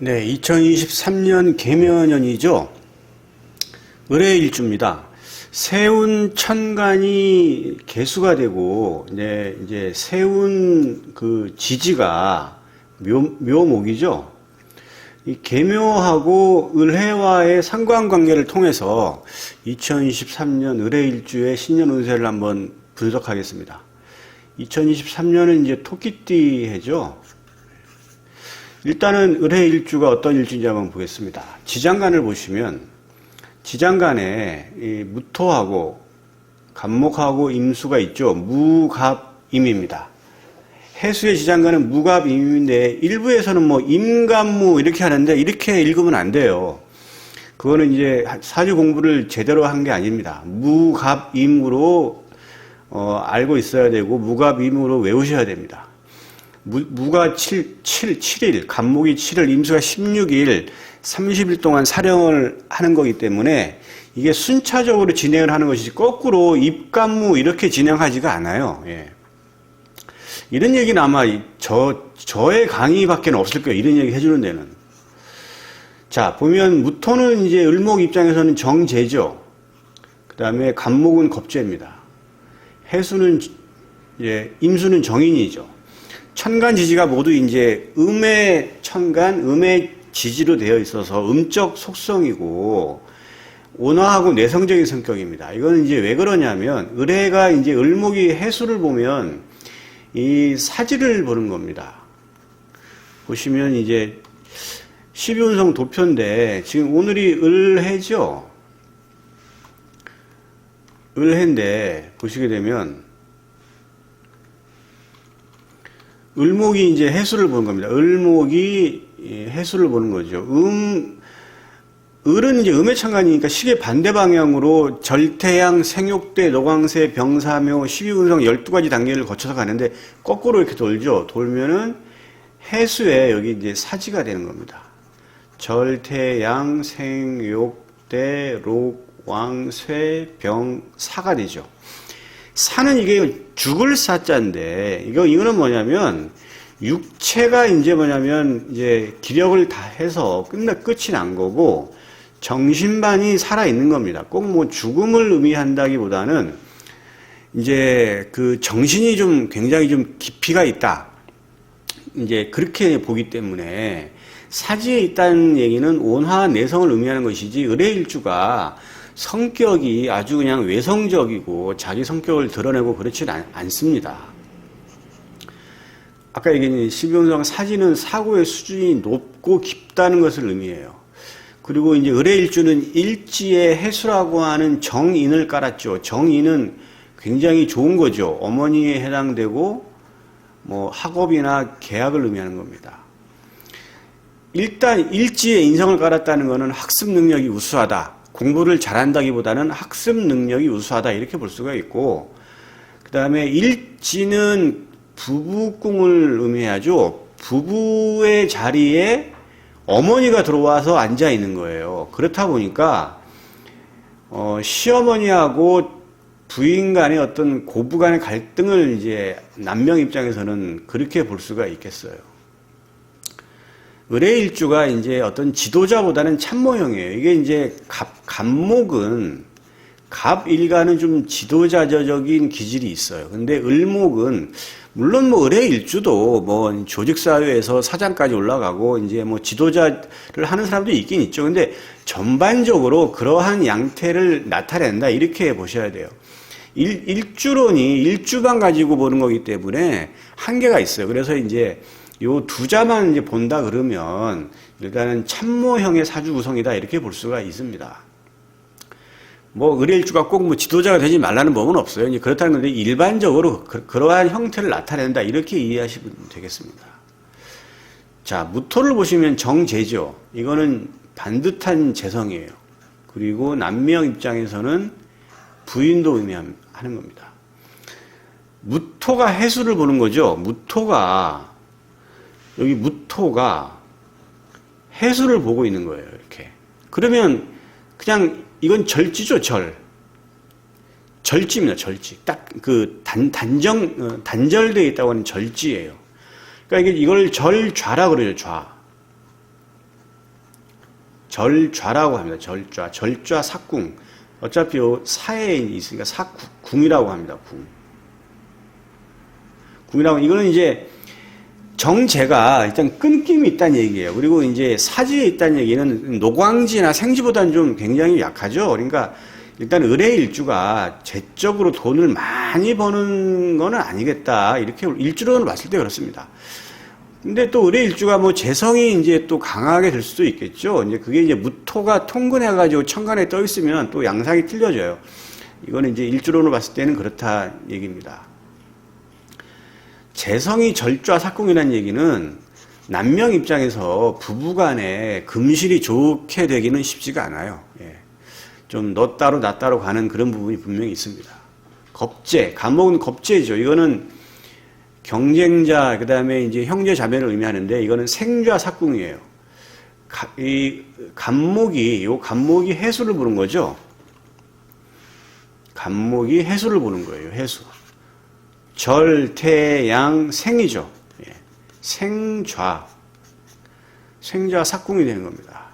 네, 2023년 계면년이죠. 을의 일주입니다. 세운 천간이 개수가 되고, 이제 세운 그 지지가 묘목이죠. 이 계묘하고 을해와의 상관관계를 통해서 2023년 을의 일주의 신년 운세를 한번 분석하겠습니다. 2023년은 이제 토끼띠 해죠. 일단은 을의 일주가 어떤 일주인지 한번 보겠습니다. 지장간을 보시면 지장간에 이 무토하고 갑목하고 임수가 있죠. 무갑임입니다. 해수의 지장간은 무갑임인데 일부에서는 뭐 임갑무 이렇게 하는데 이렇게 읽으면 안 돼요. 그거는 이제 사주 공부를 제대로 한 게 아닙니다. 무갑임으로 알고 있어야 되고 무갑임으로 외우셔야 됩니다. 무가 7일, 갑목이 7일, 임수가 16일, 30일 동안 사령을 하는 거기 때문에 이게 순차적으로 진행을 하는 것이지 거꾸로 입갑무 이렇게 진행하지가 않아요. 예. 이런 얘기는 아마 저의 강의밖에 없을 거예요. 이런 얘기 해주는 데는. 자, 보면 무토는 이제 을목 입장에서는 정제죠. 그 다음에 갑목은 겁제입니다. 해수는 임수는 정인이죠. 천간 지지가 모두 이제 음의 천간, 음의 지지로 되어 있어서 음적 속성이고 온화하고 내성적인 성격입니다. 이거는 이제 왜 그러냐면 을해가 이제 을목이 해수를 보면 이 사지를 보는 겁니다. 보시면 이제 12운성 도표인데 지금 오늘이 을해죠. 을해인데 보시게 되면 을목이 이제 해수를 보는 겁니다. 을목이 해수를 보는 거죠. 을은 이제 음의 천간이니까 시계 반대 방향으로 절태양, 생욕대, 노광세, 병사묘, 12운성 12가지 단계를 거쳐서 가는데 거꾸로 이렇게 돌죠. 돌면은 해수에 여기 이제 사지가 되는 겁니다. 절태양, 생욕대, 록왕쇠, 병사가 되죠. 사는 이게 죽을 사자인데, 이거는 뭐냐면, 육체가 이제 기력을 다 해서 끝이 난 거고, 정신반이 살아있는 겁니다. 꼭 뭐 죽음을 의미한다기보다는, 이제 그 정신이 굉장히 좀 깊이가 있다. 이제 그렇게 보기 때문에, 사지에 있다는 얘기는 온화 내성을 의미하는 것이지, 을의 일주가 성격이 아주 그냥 외성적이고 자기 성격을 드러내고 그렇지는 않습니다. 아까 얘기한 12운성 사지는 사고의 수준이 높고 깊다는 것을 의미해요. 그리고 이제 을의 일주는 일지의 해수라고 하는 정인을 깔았죠. 정인은 굉장히 좋은 거죠. 어머니에 해당되고 뭐 학업이나 계약을 의미하는 겁니다. 일단 일지의 인성을 깔았다는 것은 학습 능력이 우수하다. 공부를 잘한다기보다는 학습 능력이 우수하다 이렇게 볼 수가 있고, 그 다음에 일지는 부부궁을 의미하죠. 부부의 자리에 어머니가 들어와서 앉아 있는 거예요. 그렇다 보니까 시어머니하고 부인 간의 어떤 고부 간의 갈등을 이제 남명 입장에서는 그렇게 볼 수가 있겠어요. 을의 일주가 이제 어떤 지도자보다는 참모형이에요. 이게 이제 갑목은 갑일가는 좀 지도자적인 기질이 있어요. 근데 을목은 물론 뭐 을의 일주도 뭐 조직사회에서 사장까지 올라가고 이제 뭐 지도자를 하는 사람도 있긴 있죠. 근데 전반적으로 그러한 양태를 나타낸다 이렇게 보셔야 돼요. 일주론이 일주만 가지고 보는 거기 때문에 한계가 있어요. 그래서 이제 요 두 자만 이제 본다 그러면 일단은 참모형의 사주 구성이다 이렇게 볼 수가 있습니다. 뭐 을의 일주가 꼭 뭐 지도자가 되지 말라는 법은 없어요. 이제 그렇다는 건데 일반적으로 그러한 형태를 나타낸다 이렇게 이해하시면 되겠습니다. 자, 무토를 보시면 정제죠. 이거는 반듯한 재성이에요. 그리고 남명 입장에서는 부인도 의미하는 겁니다. 무토가 해수를 보는 거죠. 여기 무토가 해수를 보고 있는 거예요. 이렇게. 그러면 그냥 이건 절지죠. 절지입니다. 절지. 딱 그 단절되어 있다고 하는 절지예요. 그러니까 이걸 절좌라 그래요. 좌. 절좌라고 합니다. 절좌 삭궁. 어차피 요 사에 있으니까 사궁이라고 합니다. 궁이라고, 이거는 이제 정제가 일단 끊김이 있다는 얘기예요. 그리고 이제 사지에 있다는 얘기는 노광지나 생지보다는 좀 굉장히 약하죠. 그러니까 일단 의뢰일주가 재적으로 돈을 많이 버는 거는 아니겠다. 이렇게 일주로는 봤을 때 그렇습니다. 근데 또 의뢰일주가 뭐 재성이 이제 또 강하게 될 수도 있겠죠. 이제 그게 이제 무토가 통근해가지고 천간에 떠 있으면 또 양상이 틀려져요. 이거는 이제 일주론으로 봤을 때는 그렇다 얘기입니다. 재성이 절좌 삭궁이라는 얘기는 남명 입장에서 부부간에 금실이 좋게 되기는 쉽지가 않아요. 예. 좀 너 따로 나 따로 가는 그런 부분이 분명히 있습니다. 겁재, 간목은 겁재죠. 이거는 경쟁자, 그 다음에 이제 형제 자매를 의미하는데, 이거는 생좌 삭궁이에요. 이 간목이 해수를 보는 거죠. 간목이 해수를 보는 거예요. 해수. 절, 태, 양, 생이죠. 예. 생좌 삭궁이 되는 겁니다.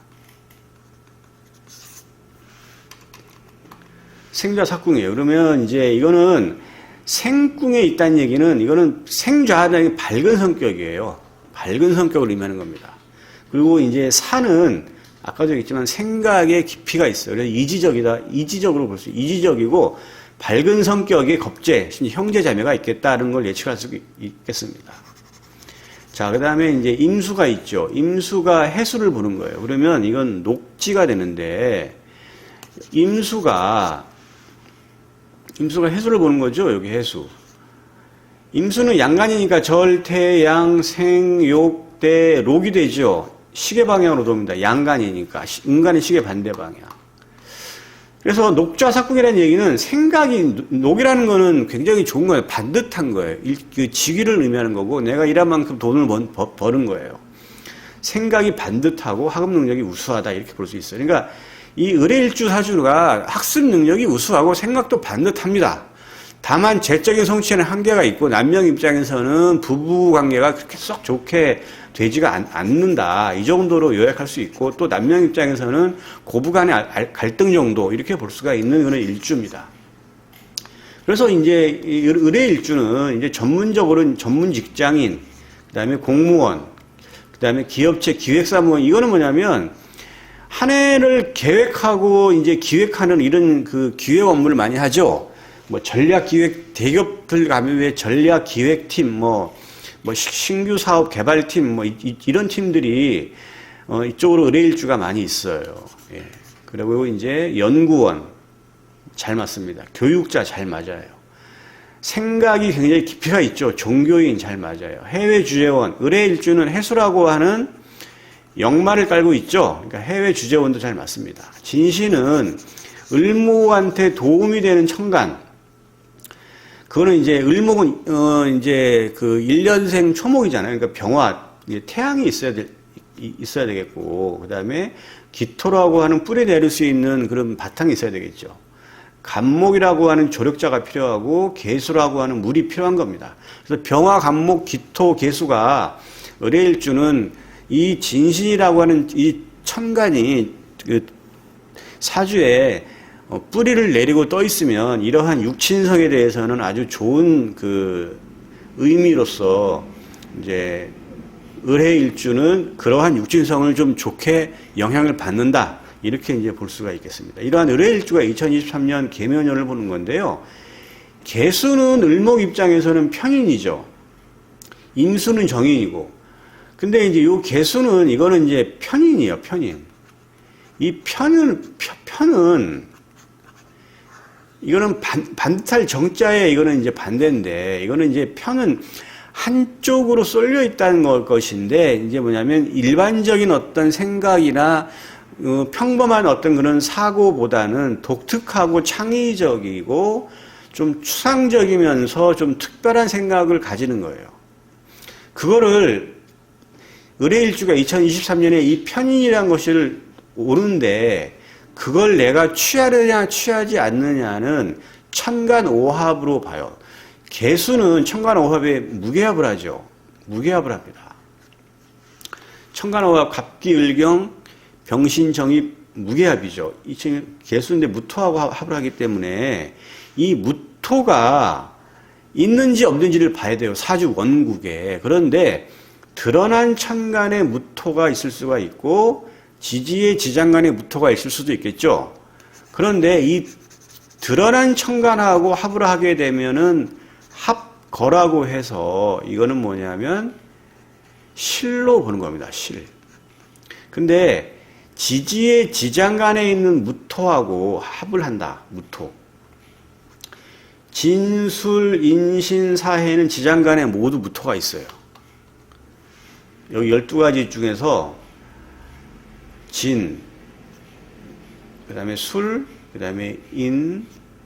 생좌 삭궁이에요. 그러면 이제 이거는 생궁에 있다는 얘기는, 이거는 생좌하다는 게 밝은 성격이에요. 밝은 성격을 의미하는 겁니다. 그리고 이제 산은 아까도 얘기했지만 생각의 깊이가 있어요. 그래서 이지적으로 볼 수 있어요. 이지적이고 밝은 성격의 겁재, 형제 자매가 있겠다는 걸 예측할 수 있겠습니다. 자, 그 다음에 이제 임수가 있죠. 임수가 해수를 보는 거예요. 그러면 이건 녹지가 되는데, 임수가 해수를 보는 거죠. 여기 해수. 임수는 양간이니까 절, 태, 양, 생, 욕, 대, 록이 되죠. 시계 방향으로 돕니다. 양간이니까. 음간의 시계 반대 방향. 그래서 녹좌 삭궁이라는 얘기는 녹이라는 거는 굉장히 좋은 거예요. 반듯한 거예요. 그 직위를 의미하는 거고, 내가 일한 만큼 돈을 버는 거예요. 생각이 반듯하고 학업 능력이 우수하다. 이렇게 볼 수 있어요. 그러니까 이 의뢰일주 사주가 학습 능력이 우수하고 생각도 반듯합니다. 다만 재적인 성취에는 한계가 있고, 남명 입장에서는 부부 관계가 그렇게 썩 좋게 되지가 않는다. 이 정도로 요약할 수 있고, 또 남명 입장에서는 고부 간의 갈등 정도, 이렇게 볼 수가 있는 그런 일주입니다. 그래서 이제 의뢰일주는 이제 전문적으로는 전문 직장인, 그 다음에 공무원, 그 다음에 기업체 기획사무원, 이거는 뭐냐면 한 해를 계획하고 이제 기획하는 이런 그 기획 업무를 많이 하죠. 뭐 전략기획, 대기업들 가면 왜 전략기획팀, 뭐 신규 사업 개발팀, 이런 팀들이 이쪽으로 의뢰일주가 많이 있어요. 예. 그리고 이제 연구원 잘 맞습니다. 교육자 잘 맞아요. 생각이 굉장히 깊이가 있죠. 종교인 잘 맞아요. 해외 주재원, 의뢰일주는 해수라고 하는 역마를 깔고 있죠. 그러니까 해외 주재원도 잘 맞습니다. 진신은 을목한테 도움이 되는 천간. 그거는 이제 을목은 이제 그 1년생 초목이잖아요. 그러니까 병화, 태양이 있어야 되겠고, 그 다음에 기토라고 하는 뿌리 내릴 수 있는 그런 바탕이 있어야 되겠죠. 간목이라고 하는 조력자가 필요하고, 계수라고 하는 물이 필요한 겁니다. 그래서 병화, 간목, 기토, 계수가 의뢰일주는 이 진신이라고 하는 이 천간이 그 사주에 뿌리를 내리고 떠 있으면 이러한 육친성에 대해서는 아주 좋은 그 의미로서 이제 의뢰일주는 그러한 육친성을 좀 좋게 영향을 받는다. 이렇게 이제 볼 수가 있겠습니다. 이러한 의뢰일주가 2023년 계묘년을 보는 건데요. 계수는 을목 입장에서는 편인이죠. 임수는 정인이고. 근데 이제 요 계수는 이거는 이제 편인이에요. 편인. 이 편은 이거는 반탈 정자에 이거는 이제 반대인데, 이거는 이제 편은 한쪽으로 쏠려 있다는 것인데, 이제 뭐냐면 일반적인 어떤 생각이나 평범한 어떤 그런 사고보다는 독특하고 창의적이고 좀 추상적이면서 좀 특별한 생각을 가지는 거예요. 그거를 의뢰일주가 2023년에 이 편인이라는 것을 오는데, 그걸 내가 취하느냐 취하지 않느냐는 천간오합으로 봐요. 계수는 천간오합에 무게합을 하죠. 무게합을 합니다. 천간오합 갑기을경 병신정입 무게합이죠. 이 개수인데 무토하고 합을 하기 때문에 이 무토가 있는지 없는지를 봐야 돼요. 사주 원국에. 그런데 드러난 천간에 무토가 있을 수가 있고 지지의 지장간에 무토가 있을 수도 있겠죠. 그런데 이 드러난 천간하고 합을 하게 되면은 합거라고 해서 이거는 뭐냐면 실로 보는 겁니다. 실. 근데 지지의 지장간에 있는 무토하고 합을 한다. 무토. 진술, 인신, 사해는 지장간에 모두 무토가 있어요. 여기 12가지 중에서 진, 그 다음에 술, 그 다음에 인,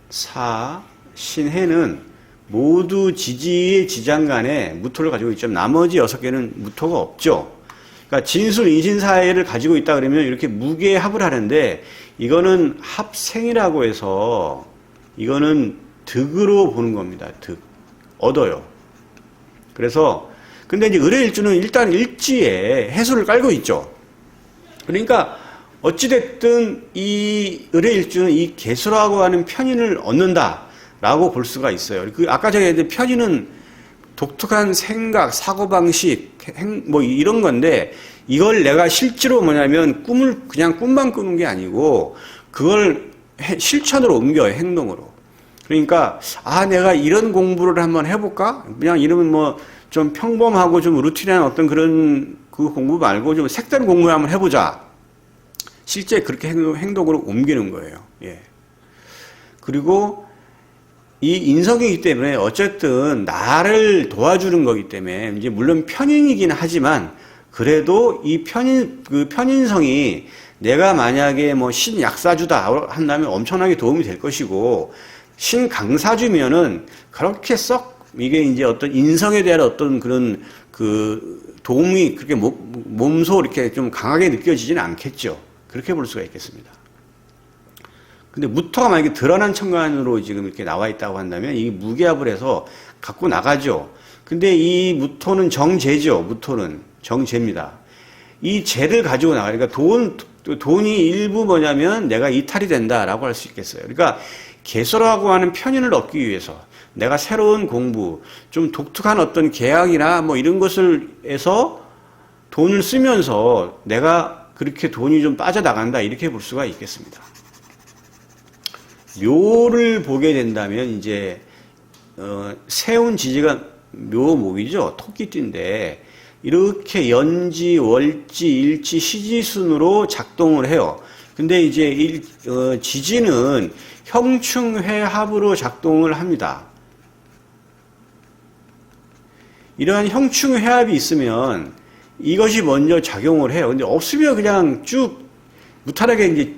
사, 신, 해는 모두 지지의 지장간에 무토를 가지고 있죠. 나머지 6개는 무토가 없죠. 그러니까 진술, 인신, 사해를 가지고 있다 그러면 이렇게 무게합을 하는데 이거는 합생이라고 해서 이거는 득으로 보는 겁니다. 득. 얻어요. 그래서 근데 이제 을의일주는 일단 일지에 해수를 깔고 있죠. 그러니까 어찌됐든 이 을의일주는 이 개수라고 하는 편인을 얻는다라고 볼 수가 있어요. 그 아까 전에 얘기했던 편인은 독특한 생각, 사고방식, 뭐 이런 건데 이걸 내가 실제로 뭐냐면 그냥 꿈만 꾸는 게 아니고 그걸 실천으로 옮겨요. 행동으로. 그러니까 내가 이런 공부를 한번 해볼까? 그냥 이러면 뭐 좀 평범하고 좀 루틴한 어떤 그런 그 공부 말고 좀 색다른 공부를 한번 해보자. 실제 그렇게 행동으로 옮기는 거예요. 예. 그리고 이 인성이기 때문에 어쨌든 나를 도와주는 거기 때문에 이제 물론 편인이긴 하지만 그래도 이 편인성이 내가 만약에 뭐 신약사주다 한다면 엄청나게 도움이 될 것이고 신강사주면은 그렇게 썩 이게 이제 어떤 인성에 대한 어떤 그런 그 도움이 그렇게 몸소 이렇게 좀 강하게 느껴지지는 않겠죠. 그렇게 볼 수가 있겠습니다. 근데 무토가 만약에 드러난 천간으로 지금 이렇게 나와 있다고 한다면 이 무게합을 해서 갖고 나가죠. 근데 이 무토는 정제죠. 무토는 정제입니다. 이 재를 가지고 나가니까 돈이 일부 뭐냐면 내가 이탈이 된다라고 할 수 있겠어요. 그러니까 개수라고 하는 편인을 얻기 위해서 내가 새로운 공부, 좀 독특한 어떤 계약이나 뭐 이런 것을 해서 돈을 쓰면서 내가 그렇게 돈이 좀 빠져나간다 이렇게 볼 수가 있겠습니다. 묘를 보게 된다면 이제 세운 지지가 묘목이죠. 토끼띠인데 이렇게 연지, 월지, 일지, 시지 순으로 작동을 해요. 근데 이제 지지는 형충회합으로 작동을 합니다. 이러한 형충회합이 있으면 이것이 먼저 작용을 해요. 근데 없으면 그냥 쭉 무탈하게 이제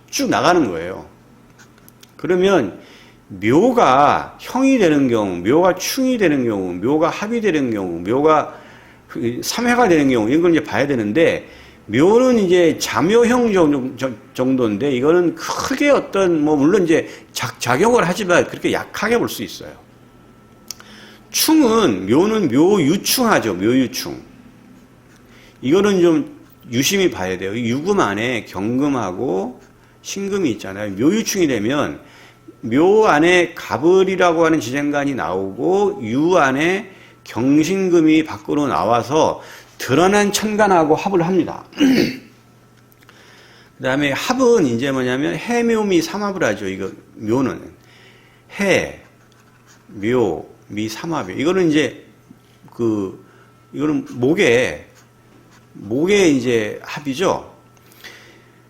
쭉 나가는 거예요. 그러면 묘가 형이 되는 경우, 묘가 충이 되는 경우, 묘가 합이 되는 경우, 묘가 삼해가 되는 경우 이런 걸 이제 봐야 되는데 묘는 이제 자묘형 정도인데 이거는 크게 어떤 뭐 물론 이제 작용을 하지만 그렇게 약하게 볼 수 있어요. 묘는 묘유충하죠. 묘유충. 이거는 좀 유심히 봐야 돼요. 유금 안에 경금하고 신금이 있잖아요. 묘유충이 되면 묘 안에 갑을이라고 하는 지장간이 나오고 유 안에 경신금이 밖으로 나와서 드러난 천간하고 합을 합니다. 그 다음에 합은 이제 뭐냐면 해묘미 삼합을 하죠. 이거 묘는 해, 묘, 미 삼합이에요. 이거는 이제 이거는 목에 이제 합이죠.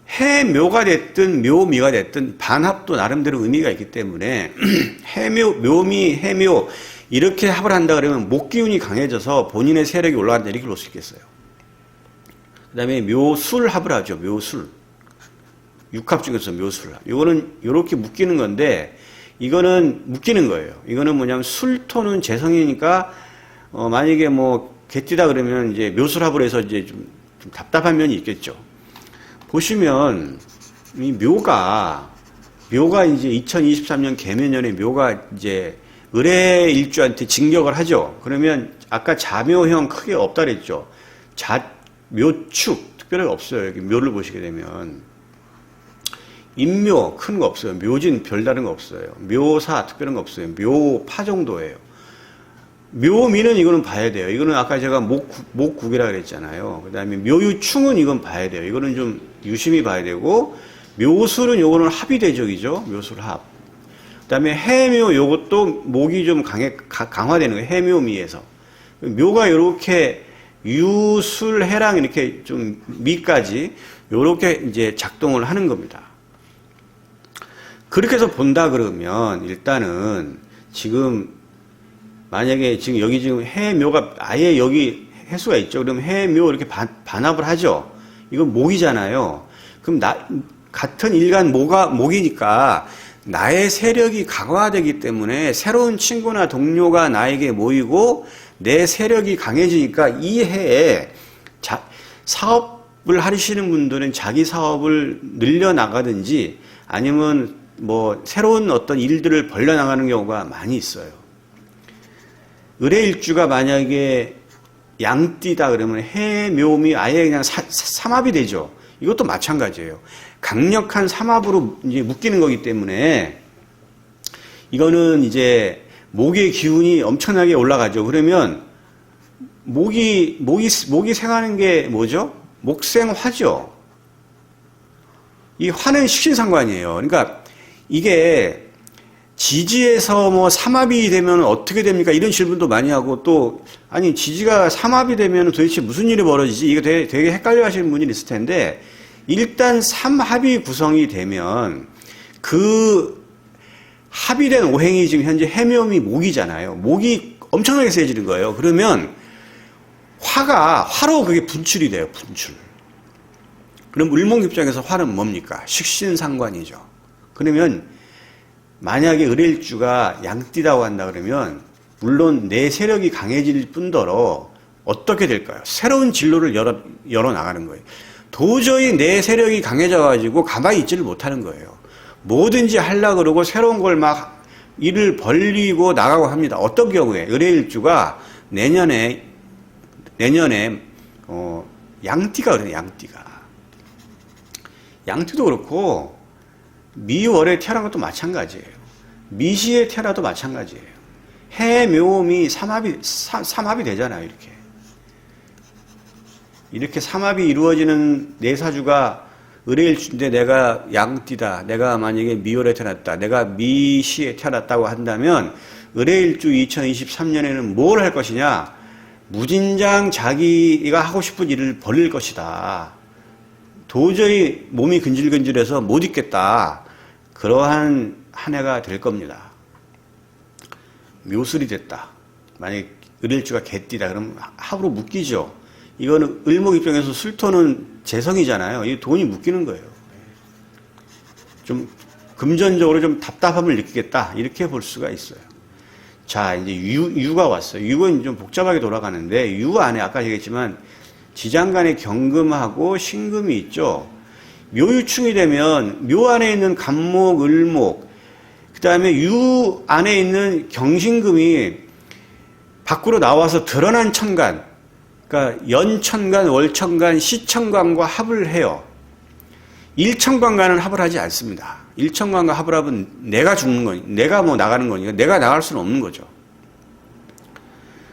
해묘가 됐든 묘미가 됐든 반합도 나름대로 의미가 있기 때문에 해묘, 묘미, 해묘 이렇게 합을 한다 그러면 목기운이 강해져서 본인의 세력이 올라간다 이렇게 볼 수 있겠어요. 그 다음에 묘술 합을 하죠. 묘술. 육합 중에서 묘술. 이거는 이렇게 묶이는 건데 이거는 묶이는 거예요. 이거는 뭐냐면 술토는 재성이니까 만약에 뭐 개띠다 그러면 이제 묘술합을 해서 이제 좀 답답한 면이 있겠죠. 보시면 이 묘가 이제 2023년 개묘년에 묘가 이제 을의 일주한테 진격을 하죠. 그러면 아까 자묘형 크게 없다 그랬죠. 묘축 특별하게 없어요. 여기 묘를 보시게 되면 인묘 큰 거 없어요. 묘진 별다른 거 없어요. 묘사 특별한 거 없어요. 묘파 정도예요. 묘미는 이거는 봐야 돼요. 이거는 아까 제가 목국이라 그랬잖아요. 그 다음에 묘유충은 이건 봐야 돼요. 이거는 좀 유심히 봐야 되고, 묘술은 요거는 합의대적이죠. 묘술 합. 그 다음에 해묘 요것도 목이 좀 강화되는 거예요. 해묘미에서. 묘가 요렇게 유술해랑 이렇게 좀 미까지 요렇게 이제 작동을 하는 겁니다. 그렇게 해서 본다 그러면 일단은 지금 만약에 지금 여기 지금 해묘가 아예 여기 해수가 있죠. 그러면 해묘 이렇게 반합을 하죠. 이건 목이잖아요. 그럼 같은 일간 목이니까 나의 세력이 강화되기 때문에 새로운 친구나 동료가 나에게 모이고 내 세력이 강해지니까 이 해에 사업을 하시는 분들은 자기 사업을 늘려나가든지 아니면 뭐 새로운 어떤 일들을 벌려나가는 경우가 많이 있어요. 을해일주가 만약에 양띠다 그러면 해묘미 아예 그냥 삼합이 되죠. 이것도 마찬가지예요. 강력한 삼합으로 이제 묶이는 거기 때문에 이거는 이제 목의 기운이 엄청나게 올라가죠. 그러면 목이 생하는 게 뭐죠? 목생화죠. 이 화는 식신상관이에요. 그러니까 이게 지지에서 뭐 삼합이 되면 어떻게 됩니까? 이런 질문도 많이 하고 또 아니 지지가 삼합이 되면 도대체 무슨 일이 벌어지지? 이거 되게 헷갈려 하시는 분이 있을 텐데 일단 삼합이 구성이 되면 그 합의된 오행이 지금 현재 해묘미 목이잖아요. 목이 엄청나게 세지는 거예요. 그러면 화로 그게 분출이 돼요. 분출. 그럼 을목 입장에서 화는 뭡니까? 식신상관이죠. 그러면 만약에 을일주가 양띠다고 한다 그러면 물론 내 세력이 강해질 뿐더러 어떻게 될까요? 새로운 진로를 열어 나가는 거예요. 도저히 내 세력이 강해져 가지고 가만히 있지를 못하는 거예요. 뭐든지 하려고 그러고 새로운 걸 막 일을 벌리고 나가고 합니다. 어떤 경우에 을해일주가 내년에 양띠가 그래요. 양띠도 그렇고 미월에 태어난 것도 마찬가지예요. 미시에 태어나도 마찬가지예요. 해묘미 삼합이 되잖아요. 이렇게 삼합이 이루어지는 내 사주가 을해일주인데 내가 양띠다. 내가 만약에 미월에 태어났다. 내가 미시에 태어났다고 한다면 을해일주 2023년에는 뭘 할 것이냐? 무진장 자기가 하고 싶은 일을 벌릴 것이다. 도저히 몸이 근질근질해서 못 있겠다. 그러한 한 해가 될 겁니다. 묘술이 됐다. 만약에 을일주가 개띠다. 그러면 합으로 묶이죠. 이거는 을목 입장에서 술토는 재성이잖아요. 이 돈이 묶이는 거예요. 좀 금전적으로 좀 답답함을 느끼겠다. 이렇게 볼 수가 있어요. 자, 이제 유가 왔어요. 유는 좀 복잡하게 돌아가는데 유 안에 아까 얘기했지만 지장간에 경금하고 신금이 있죠. 묘유충이 되면 묘 안에 있는 간목, 을목, 그 다음에 유 안에 있는 경신금이 밖으로 나와서 드러난 천간, 그러니까 연천간, 월천간, 시천간과 합을 해요. 일천간과는 합을 하지 않습니다. 일천간과 합을 하면 내가 죽는 거니까, 내가 뭐 나가는 거니까, 내가 나갈 수는 없는 거죠.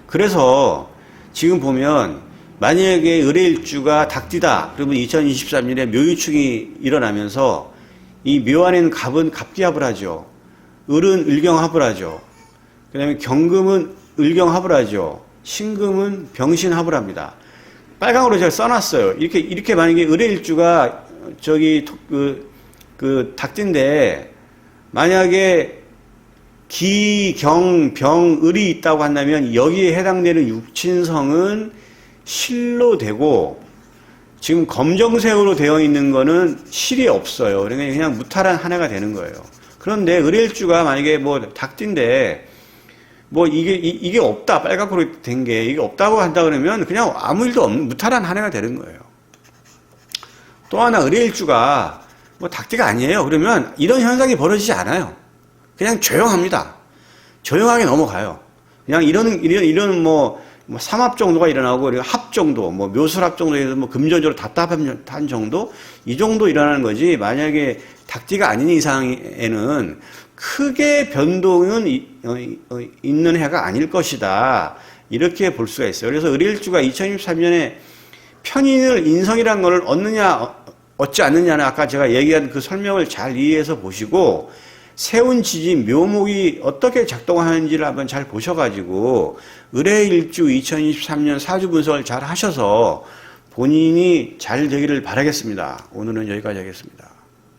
그래서 지금 보면 만약에 을해일주가 닭띠다. 그러면 2023년에 묘유충이 일어나면서 이 묘 안에는 갑은 갑기합을 하죠. 을은 을경합을 하죠. 그 다음에 경금은 을경합을 하죠. 신금은 병신합을 합니다. 빨강으로 제가 써놨어요. 이렇게 만약에 을해일주가 닭띠인데 만약에 기, 경, 병, 을이 있다고 한다면 여기에 해당되는 육친성은 실로 되고 지금 검정색으로 되어 있는 거는 실이 없어요. 그러니까 그냥 무탈한 한 해가 되는 거예요. 그런데 을해일주가 만약에 뭐 닭띠인데 뭐 이게 없다. 빨갛고 된 게 이게 없다고 한다 그러면 그냥 아무 일도 없는 무탈한 한 해가 되는 거예요. 또 하나 을해일주가 뭐 닭띠가 아니에요. 그러면 이런 현상이 벌어지지 않아요. 그냥 조용합니다. 조용하게 넘어가요. 그냥 이런 뭐 뭐 삼합 정도가 일어나고 그리고 합 정도, 뭐 묘술합 정도에서 뭐 금전적으로 답답한 정도 이 정도 일어나는 거지. 만약에 닭띠가 아닌 이상에는 크게 변동은 있는 해가 아닐 것이다. 이렇게 볼 수가 있어요. 그래서 을일주가 2023년에 편인을 인성이라는 걸 얻느냐 얻지 않느냐는 아까 제가 얘기한 그 설명을 잘 이해해서 보시고 세운 지지 묘목이 어떻게 작동하는지를 한번 잘 보셔가지고 을의 일주 2023년 사주 분석을 잘 하셔서 본인이 잘 되기를 바라겠습니다. 오늘은 여기까지 하겠습니다.